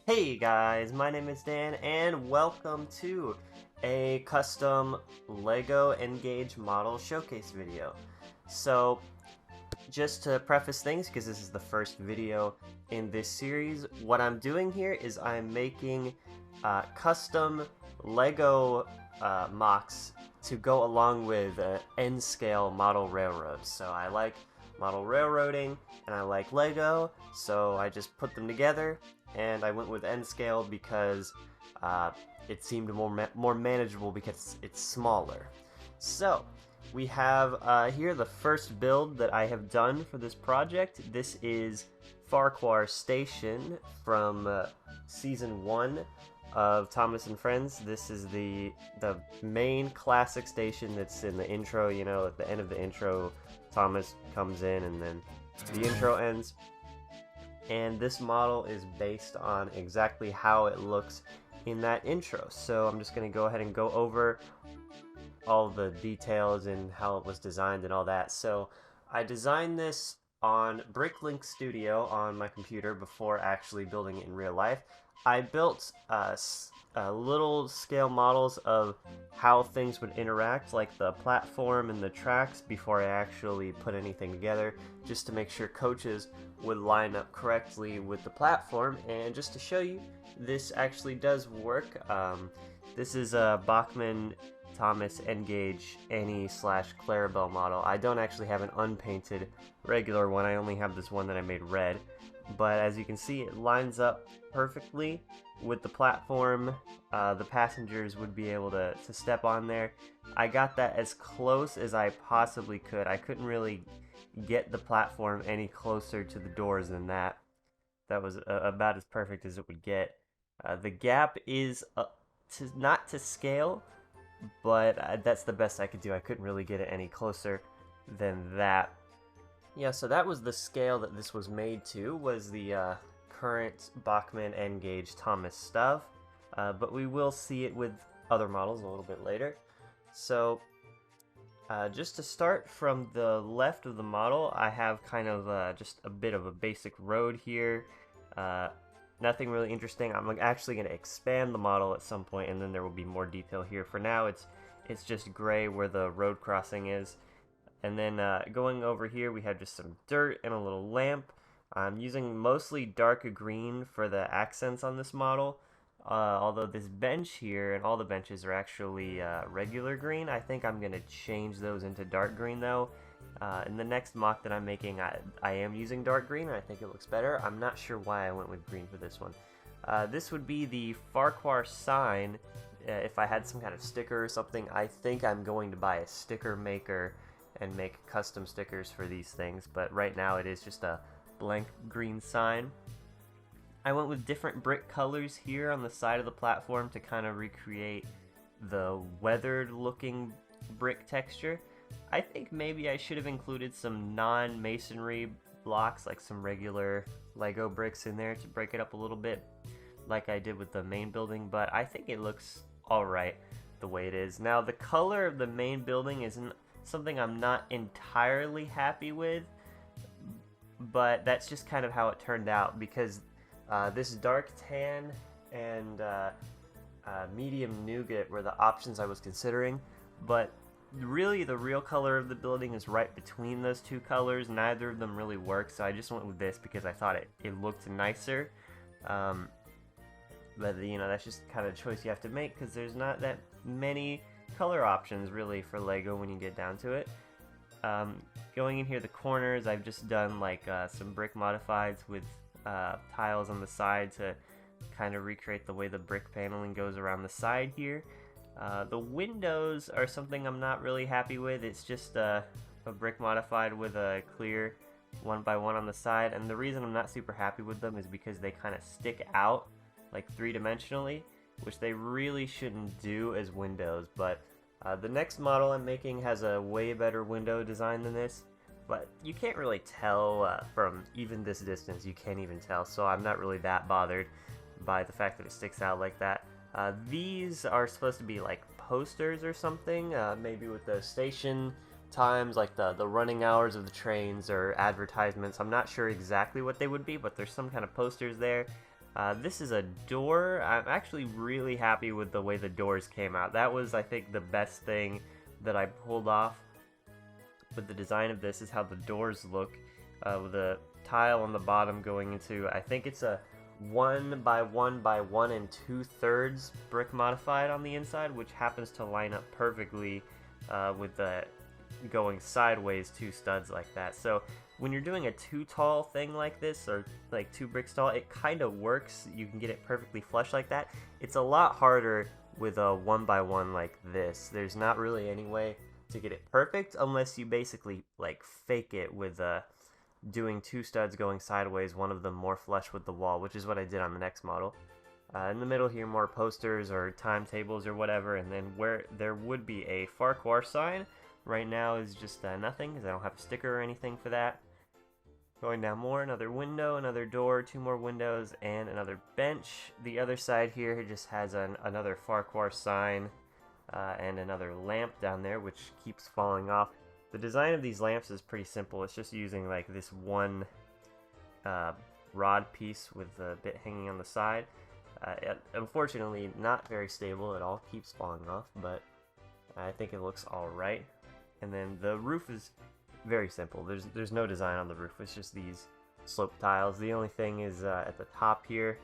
Hey guys, my name is Dan and welcome to a custom LEGO Engage model showcase video. So just to preface things, because this is the first video in this series, what I'm doing here is I'm making custom LEGO mocks to go along with N-scale model railroads. So I like model railroading and I like LEGO, so I just put them together and I went with N-scale because it seemed more manageable because it's smaller. So we have here the first build that I have done for this project. This is Farquhar Station from Season 1 of Thomas and Friends. This is the main classic station that's in the intro, you know, at the end of the intro, Thomas comes in and then the intro ends. And this model is based on exactly how it looks in that intro. So I'm just going to go ahead and go over all the details and how it was designed and all that. So I designed this on Bricklink Studio on my computer before actually building it in real life. I built little scale models of how things would interact, like the platform and the tracks, before I actually put anything together, just to make sure coaches would line up correctly with the platform. And just to show you, this actually does work. This is a Bachmann Thomas Engage Annie/Clarabelle model. I don't actually have an unpainted regular one, I only have this one that I made red. But as you can see, it lines up perfectly with the platform. The passengers would be able to step on there. I got that as close as I possibly could. I couldn't really get the platform any closer to the doors than that. That was about as perfect as it would get. The gap is not to scale, but that's the best I could do. I couldn't really get it any closer than that. Yeah, so that was the scale that this was made to, was the current Bachmann Engage Thomas stuff, but we will see it with other models a little bit later. So just to start from the left of the model, I have kind of just a bit of a basic road here. Nothing really interesting. I'm actually going to expand the model at some point, and then there will be more detail here. For now, it's just gray where the road crossing is. And then going over here, we have just some dirt and a little lamp. I'm using mostly dark green for the accents on this model. Although this bench here and all the benches are actually regular green. I think I'm going to change those into dark green though. In the next mock that I'm making, I am using dark green, and I think it looks better. I'm not sure why I went with green for this one. This would be the Farquhar sign. If I had some kind of sticker or something, I think I'm going to buy a sticker maker and make custom stickers for these things, but right now it is just a blank green sign. I went with different brick colors here on the side of the platform to kind of recreate the weathered looking brick texture. I think maybe I should have included some non-masonry blocks, like some regular Lego bricks in there to break it up a little bit, like I did with the main building, but I think it looks alright the way it is. Now, the color of the main building isn't something I'm not entirely happy with, but that's just kind of how it turned out, because this dark tan and medium nougat were the options I was considering, but really the real color of the building is right between those two colors. Neither of them really work, so I just went with this because I thought it looked nicer. But you know, that's just kind of a choice you have to make, because there's not that many color options really for Lego when you get down to it. Going in here, the corners, I've just done like some brick modifieds with tiles on the side to kind of recreate the way the brick paneling goes around the side here. The windows are something I'm not really happy with. It's just a brick modified with a clear 1x1 on the side, and the reason I'm not super happy with them is because they kind of stick out like three-dimensionally, which they really shouldn't do as windows. But the next model I'm making has a way better window design than this, but you can't really tell from even this distance. You can't even tell, so I'm not really that bothered by the fact that it sticks out like that. These are supposed to be like posters or something, maybe with the station times, like the running hours of the trains or advertisements. I'm not sure exactly what they would be, but there's some kind of posters there. This is a door. I'm actually really happy with the way the doors came out. That was, I think, the best thing that I pulled off with the design of this, is how the doors look, with the tile on the bottom going into, I think it's a 1 by 1 by 1 2/3 brick modified on the inside, which happens to line up perfectly with the going sideways 2 studs like that. So when you're doing a 2 tall thing like this, or like 2 bricks tall, it kind of works. You can get it perfectly flush like that. It's a lot harder with a 1 by 1 like this. There's not really any way to get it perfect unless you basically like fake it with doing 2 studs going sideways, one of them more flush with the wall, which is what I did on the next model. In the middle here, more posters or timetables or whatever, and then where there would be a Farquhar sign, right now is just nothing, because I don't have a sticker or anything for that. Going down more, another window, another door, 2 more windows, and another bench. The other side here just has another Farquhar sign, and another lamp down there, which keeps falling off. The design of these lamps is pretty simple. It's just using like this one rod piece with the bit hanging on the side. Unfortunately, not very stable at all. Keeps falling off, but I think it looks alright. And then the roof is very simple. There's no design on the roof. It's just these slope tiles. The only thing is at the top here,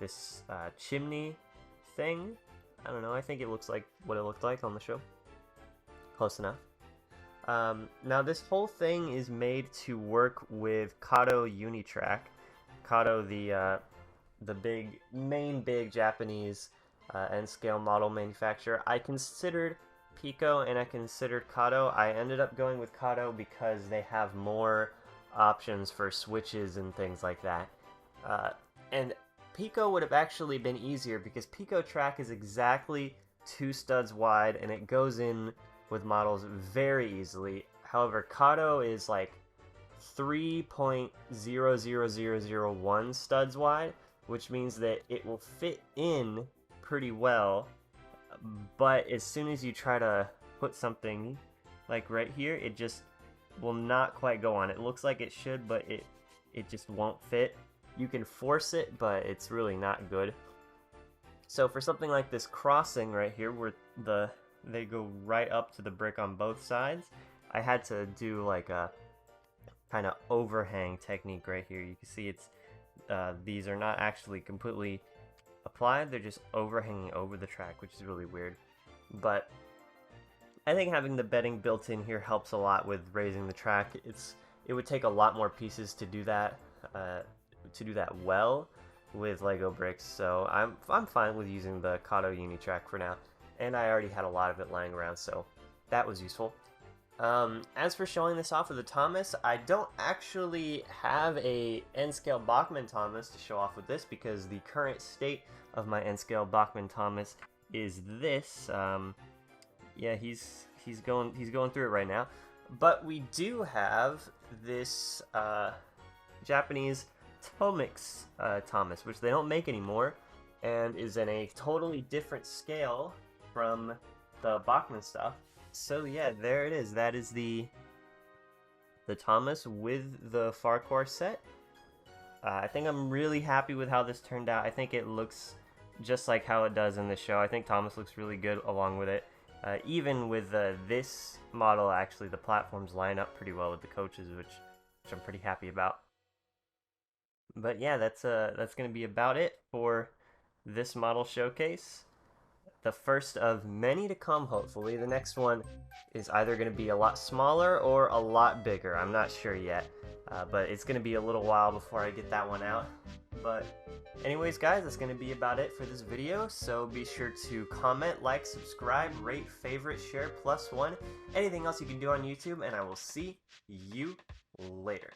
this chimney thing. I don't know. I think it looks like what it looked like on the show. Close enough. Now this whole thing is made to work with Kato Unitrack. Kato, the main big Japanese N-scale model manufacturer. I considered Pico and I considered Kato. I ended up going with Kato because they have more options for switches and things like that. And Pico would have actually been easier because Pico track is exactly 2 studs wide and it goes in with models very easily. However, Kato is like 3.00001 studs wide, which means that it will fit in pretty well, but as soon as you try to put something like right here, it just will not quite go on. It looks like it should, but it just won't fit. You can force it, but it's really not good. So for something like this crossing right here, where they go right up to the brick on both sides, I had to do like a kind of overhang technique right here. You can see it's these are not actually completely applied, they're just overhanging over the track, which is really weird. But I think having the bedding built in here helps a lot with raising the track. It would take a lot more pieces to do that well with Lego bricks, so I'm fine with using the Kato Unitrack for now. And I already had a lot of it lying around, so that was useful. As for showing this off with the Thomas, I don't actually have a N-scale Bachmann Thomas to show off with this because the current state of my N-scale Bachmann Thomas is this. Yeah, he's going through it right now. But we do have this Japanese Tomix Thomas, which they don't make anymore, and is in a totally different scale from the Bachmann stuff. So yeah, there it is. That is the Thomas with the Farquhar set. I think I'm really happy with how this turned out. I think it looks just like how it does in the show. I think Thomas looks really good along with it. Even with this model, actually, the platforms line up pretty well with the coaches, which I'm pretty happy about. But yeah, that's going to be about it for this model showcase. The first of many to come, hopefully. The next one is either going to be a lot smaller or a lot bigger. I'm not sure yet, but it's going to be a little while before I get that one out. But anyways, guys, that's going to be about it for this video. So be sure to comment, like, subscribe, rate, favorite, share, +1, anything else you can do on YouTube, and I will see you later.